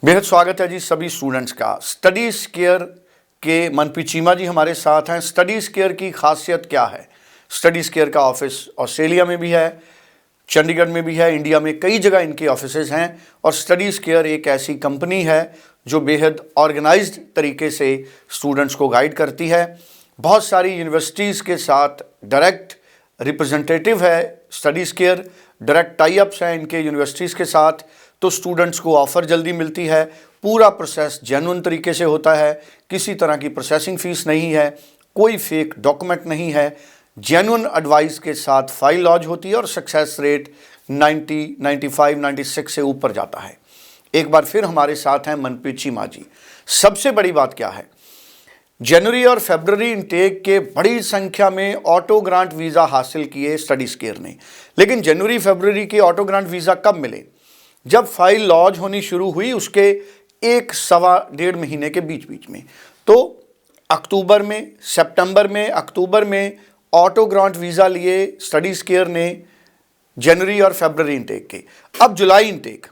बेहद स्वागत है जी सभी स्टूडेंट्स का। स्टडीज केयर के मनप्रीत चीमा जी हमारे साथ हैं। स्टडीज केयर की खासियत क्या है? स्टडीज केयर का ऑफिस ऑस्ट्रेलिया में भी है, चंडीगढ़ में भी है, इंडिया में कई जगह इनके ऑफिसेज हैं। और स्टडीज केयर एक ऐसी कंपनी है जो बेहद ऑर्गेनाइज्ड तरीके से स्टूडेंट्स को गाइड करती है। बहुत सारी यूनिवर्सिटीज़ के साथ डायरेक्ट रिप्रेजेंटेटिव है studies care, direct tie ups हैं इनके यूनिवर्सिटीज़ के साथ, तो स्टूडेंट्स को ऑफ़र जल्दी मिलती है। पूरा प्रोसेस जेन्युइन तरीके से होता है, किसी तरह की प्रोसेसिंग फ़ीस नहीं है, कोई फेक डॉक्यूमेंट नहीं है, जेन्युइन एडवाइस के साथ फाइल लॉन्च होती है और सक्सेस रेट 90, 95, 96 से ऊपर जाता है। एक बार फिर हमारे साथ हैं मनप्रीत चीमा जी। सबसे बड़ी बात क्या है, जनवरी और फरवरी इनटेक के बड़ी संख्या में ऑटो ग्रांट वीज़ा हासिल किए स्टडीज केयर ने। लेकिन जनवरी फरवरी के ऑटो ग्रांट वीज़ा कब मिले? जब फाइल लॉन्च होनी शुरू हुई उसके 1-1.25 महीने के बीच बीच में। तो अक्टूबर में, सितंबर में, अक्टूबर में ऑटो ग्रांट वीज़ा लिए स्टडीज केयर ने जनवरी और फरवरी इनटेक के। अब जुलाई इनटेक।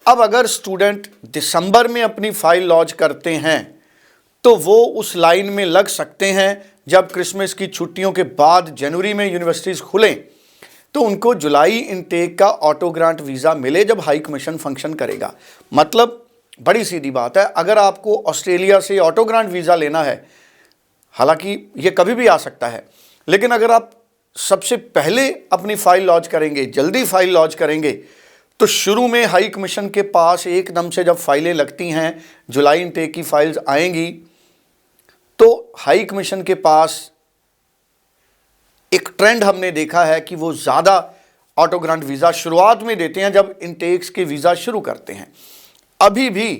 अब अगर स्टूडेंट दिसंबर में अपनी फाइल लॉन्च करते हैं तो वो उस लाइन में लग सकते हैं जब क्रिसमस की छुट्टियों के बाद जनवरी में यूनिवर्सिटीज़ खुलें तो उनको जुलाई इनटेक का ऑटो ग्रांट वीज़ा मिले जब हाई कमीशन फंक्शन करेगा। मतलब बड़ी सीधी बात है, अगर आपको ऑस्ट्रेलिया से ऑटो ग्रांट वीज़ा लेना है, हालांकि ये कभी भी आ सकता है, लेकिन अगर आप सबसे पहले अपनी फ़ाइल लॉन्च करेंगे, जल्दी फाइल लॉन्च करेंगे, तो शुरू में हाई कमीशन के पास एकदम से जब फाइलें लगती हैं, जुलाई इनटेक की फाइल्स आएंगी, तो हाई कमीशन के पास एक ट्रेंड हमने देखा है कि वो ज़्यादा ऑटो ग्रांट वीज़ा शुरुआत में देते हैं जब इनटेक्स के वीज़ा शुरू करते हैं। अभी भी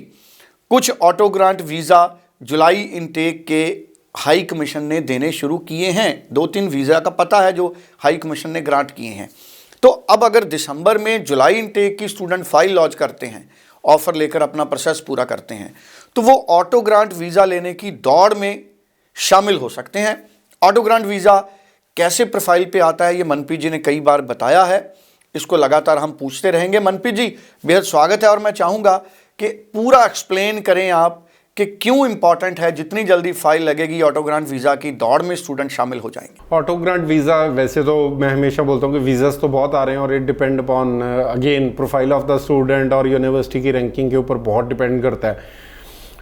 कुछ ऑटो ग्रांट वीज़ा जुलाई इनटेक के हाई कमीशन ने देने शुरू किए हैं। 2-3 वीज़ा का पता है जो हाई कमीशन ने ग्रांट किए हैं। तो अब अगर दिसंबर में जुलाई इनटेक की स्टूडेंट फाइल लॉन्च करते हैं, ऑफ़र लेकर अपना प्रोसेस पूरा करते हैं, तो वो ऑटो ग्रांट वीज़ा लेने की दौड़ में शामिल हो सकते हैं। ऑटो ग्रांट वीज़ा कैसे प्रोफाइल पे आता है ये मनप्रीत जी ने कई बार बताया है, इसको लगातार हम पूछते रहेंगे। मनप्रीत जी बेहद स्वागत है और मैं चाहूँगा कि पूरा एक्सप्लेन करें आप कि क्यों इंपॉर्टेंट है, जितनी जल्दी फाइल लगेगी ऑटो ग्रांट वीज़ा की दौड़ में स्टूडेंट शामिल हो जाएंगे। ऑटो ग्रांट वीज़ा, वैसे तो मैं हमेशा बोलता हूँ कि वीज़ास तो बहुत आ रहे हैं और it depend upon again profile of the student और यूनिवर्सिटी की रैंकिंग के ऊपर बहुत डिपेंड करता है।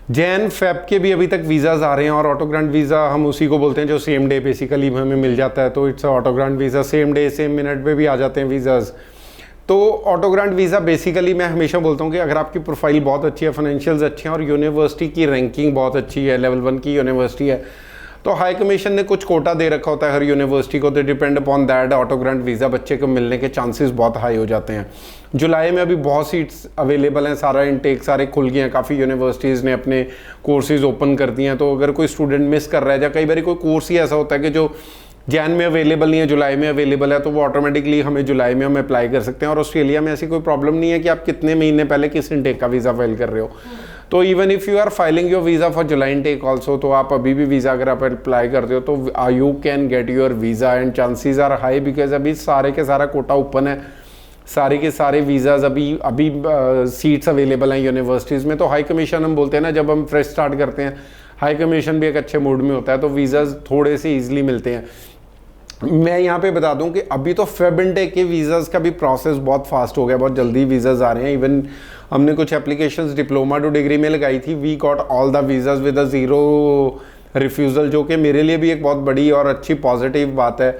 जैन फेब के भी अभी तक वीज़ाज आ रहे हैं और ऑटो ग्रांट वीज़ा हम उसी को बोलते हैं जो सेम डे बेसिकली हमें मिल जाता है, तो it's auto grant visa. Same day same minute पे भी आ जाते हैं वीज़ाज। तो ऑटो ग्रांट वीज़ा बेसिकली मैं हमेशा बोलता हूँ कि अगर आपकी प्रोफाइल बहुत अच्छी है, फाइनेंशियल्स अच्छे हैं और यूनिवर्सिटी की रैंकिंग बहुत अच्छी है, लेवल 1 की यूनिवर्सिटी है, तो हाई कमीशन ने कुछ कोटा दे रखा होता है हर यूनिवर्सिटी को, तो depend upon that auto grant visa बच्चे को मिलने के चांसेस बहुत हाई हो जाते हैं। जुलाई में अभी बहुत सीट्स अवेलेबल हैं, सारा इनटेक सारे खुल गए हैं, काफ़ी यूनिवर्सिटीज़ ने अपने कोर्सेज ओपन कर दिए हैं। तो अगर कोई स्टूडेंट मिस कर रहा है या कई बार कोई कोर्स ही ऐसा होता है कि जो जैन में अवेलेबल नहीं है, जुलाई में अवेलेबल है, तो वो ऑटोमेटिकली हमें जुलाई में हम अप्लाई कर सकते हैं। और ऑस्ट्रेलिया में ऐसी कोई प्रॉब्लम नहीं है कि आप कितने महीने पहले किस इनटेक का वीज़ा फाइल कर रहे हो। तो even if you are filing your visa for July intake also, तो आप अभी भी वीज़ा अगर आप अप्लाई करते हो तो you can get your visa and chances are high, because अभी सारे के सारा कोटा ओपन है, सारे के सारे वीज़ाज अभी सीट्स अवेलेबल हैं यूनिवर्सिटीज़ में। तो हाई कमीशन हम बोलते हैं ना, जब हम फ्रेश स्टार्ट करते हैं हाई कमीशन भी एक अच्छे मूड में होता है, तो वीज़ाज थोड़े से ईजिली मिलते हैं। मैं यहाँ पे बता दूं कि अभी तो फेब इनटेक के वीज़ाज़ का भी प्रोसेस बहुत फास्ट हो गया, बहुत जल्दी वीज़ाज़ आ रहे हैं। इवन हमने कुछ एप्लीकेशंस डिप्लोमा टू डिग्री में लगाई थी, we got all the visas with a 0 refusal, जो कि मेरे लिए भी एक बहुत बड़ी और अच्छी पॉजिटिव बात है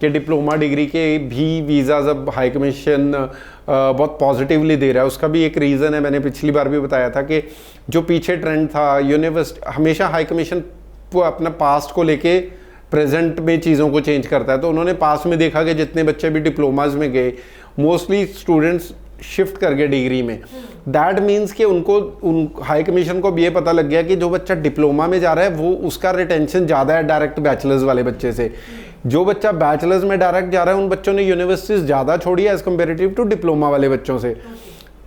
कि डिप्लोमा डिग्री के भी वीज़ाज़ अब हाई कमीशन बहुत पॉजिटिवली दे रहा है। उसका भी एक रीज़न है, मैंने पिछली बार भी बताया था कि जो पीछे ट्रेंड था, यूनिवर्सिटी हमेशा हाई कमीशन अपना पास्ट को लेके प्रेजेंट में चीज़ों को चेंज करता है। तो उन्होंने पास में देखा कि जितने बच्चे भी डिप्लोमाज में गए, मोस्टली स्टूडेंट्स शिफ्ट कर गए डिग्री में। दैट मीन्स कि उन हाई कमीशन को भी ये पता लग गया कि जो बच्चा डिप्लोमा में जा रहा है वो उसका रिटेंशन ज़्यादा है डायरेक्ट बैचलर्स वाले बच्चे से। जो बच्चा बैचलर्स में डायरेक्ट जा रहा है उन बच्चों ने यूनिवर्सिटीज़ ज़्यादा छोड़ी है एज़ कम्पेरेटिव टू डिप्लोमा वाले बच्चों से।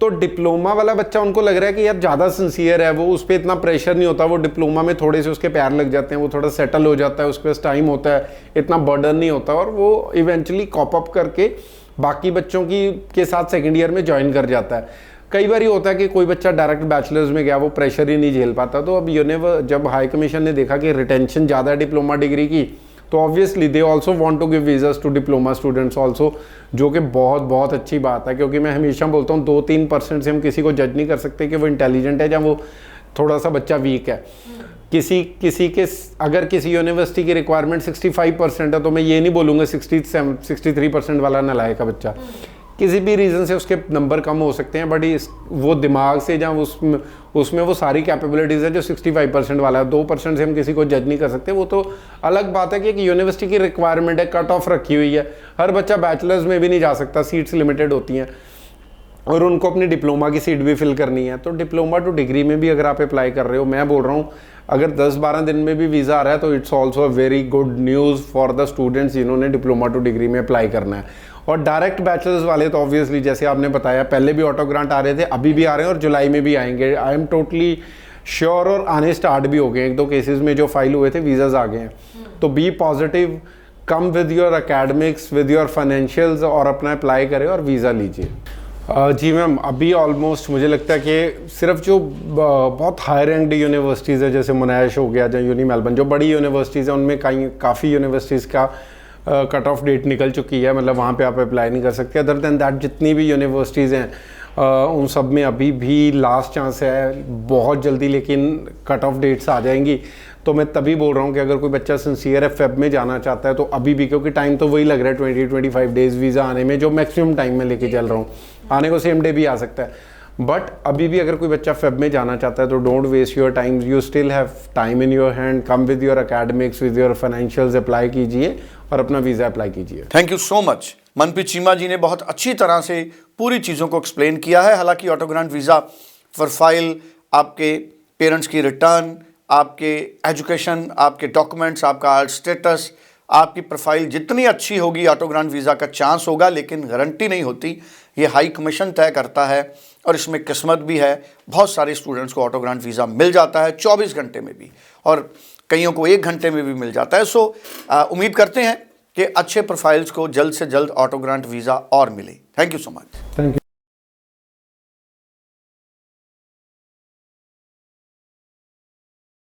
तो डिप्लोमा वाला बच्चा उनको लग रहा है कि यार ज़्यादा सिंसियर है, वो उस पर इतना प्रेशर नहीं होता, वो डिप्लोमा में थोड़े से उसके पैर लग जाते हैं, वो थोड़ा सेटल हो जाता है, उसके पास टाइम होता है, इतना बर्डन नहीं होता और वो इवेंचुअली कॉप अप करके बाकी बच्चों के साथ सेकेंड ईयर में ज्वाइन कर जाता है। कई बार ये होता है कि कोई बच्चा डायरेक्ट बैचलर्स में गया, वो प्रेशर ही नहीं झेल पाता। तो अब जब हाई कमीशन ने देखा कि रिटेंशन ज़्यादा है डिप्लोमा डिग्री की, तो obviously they also want to give visas to diploma students also, जो कि बहुत बहुत अच्छी बात है। क्योंकि मैं हमेशा बोलता हूँ 2-3% से हम किसी को जज नहीं कर सकते कि वो इंटेलिजेंट है या वो थोड़ा सा बच्चा वीक है। किसी के अगर किसी यूनिवर्सिटी की रिक्वायरमेंट 65% है, तो मैं ये नहीं बोलूँगा 63% वाला नालायक का बच्चा। किसी भी रीज़न से उसके नंबर कम हो सकते हैं, बट वो दिमाग से या उसमें वो सारी कैपेबिलिटीज़ है जो 65% वाला है। 2% से हम किसी को जज नहीं कर सकते। वो तो अलग बात है कि एक यूनिवर्सिटी की रिक्वायरमेंट है, कट ऑफ रखी हुई है, हर बच्चा बैचलर्स में भी नहीं जा सकता, सीट्स लिमिटेड होती हैं, और उनको अपनी डिप्लोमा की सीट भी फिल करनी है। तो डिप्लोमा टू डिग्री में भी अगर आप अप्लाई कर रहे हो, मैं बोल रहा हूँ अगर 10-12 दिन में भी वीज़ा आ रहा है तो it's also a very good news for the students जिन्होंने डिप्लोमा टू डिग्री में अप्लाई करना है। और डायरेक्ट बैचलर्स वाले तो ऑब्वियसली जैसे आपने बताया पहले भी ऑटो ग्रांट आ रहे थे, अभी भी आ रहे हैं और जुलाई में भी आएंगे। आई एम टोटली श्योर, और आने स्टार्ट भी हो गए। 1-2 केसेस में जो फाइल हुए थे वीज़ाज आ गए हैं। तो be positive, come with your academics, with your financials, और अपना अप्लाई करें और वीज़ा लीजिए। जी मैम, अभी ऑलमोस्ट मुझे लगता है कि सिर्फ जो बहुत हाई रैंक्ड यूनिवर्सिटीज़ है, जैसे मोनाश हो गया या यूनी मेलबर्न, जो बड़ी यूनिवर्सिटीज़ हैं उनमें काफ़ी यूनिवर्सिटीज़ का कट ऑफ डेट निकल चुकी है, मतलब वहाँ पे आप अप्लाई नहीं कर सकते। अदर देन दैट जितनी भी यूनिवर्सिटीज़ हैं उन सब में अभी भी लास्ट चांस है, बहुत जल्दी लेकिन कट ऑफ डेट्स आ जाएंगी। तो मैं तभी बोल रहा हूँ कि अगर कोई बच्चा सिंसियर है, फेब में जाना चाहता है, तो अभी भी, क्योंकि टाइम तो वही लग रहा है 20-25 डेज़ वीज़ा आने में, जो मैक्सिमम टाइम में लेके चल रहा हूँ। आने को सेम डे भी आ सकता है, बट अभी भी अगर कोई बच्चा फेब में जाना चाहता है तो don't waste your time, you still have time in your hand. Come with your academics, with your financials, apply कीजिए और अपना वीज़ा अप्लाई कीजिए। Thank you so much. Manpreet Cheema ji ने बहुत अच्छी तरह से पूरी चीज़ों को एक्सप्लेन किया है। हालांकि auto grant visa for file, आपके पेरेंट्स की रिटर्न, आपके एजुकेशन, आपके डॉक्यूमेंट्स, आपका आर्ट स्टेटस, आपकी प्रोफाइल जितनी अच्छी होगी ऑटो ग्रांट वीज़ा का चांस होगा, लेकिन गारंटी नहीं होती। ये हाई कमीशन तय करता है और इसमें किस्मत भी है। बहुत सारे स्टूडेंट्स को ऑटो ग्रांट वीज़ा मिल जाता है 24 घंटे में भी, और कईयों को 1 घंटे में भी मिल जाता है। सो उम्मीद करते हैं कि अच्छे प्रोफाइल्स को जल्द से जल्द ऑटो ग्रांट वीज़ा और मिले। Thank you so much. Thank you.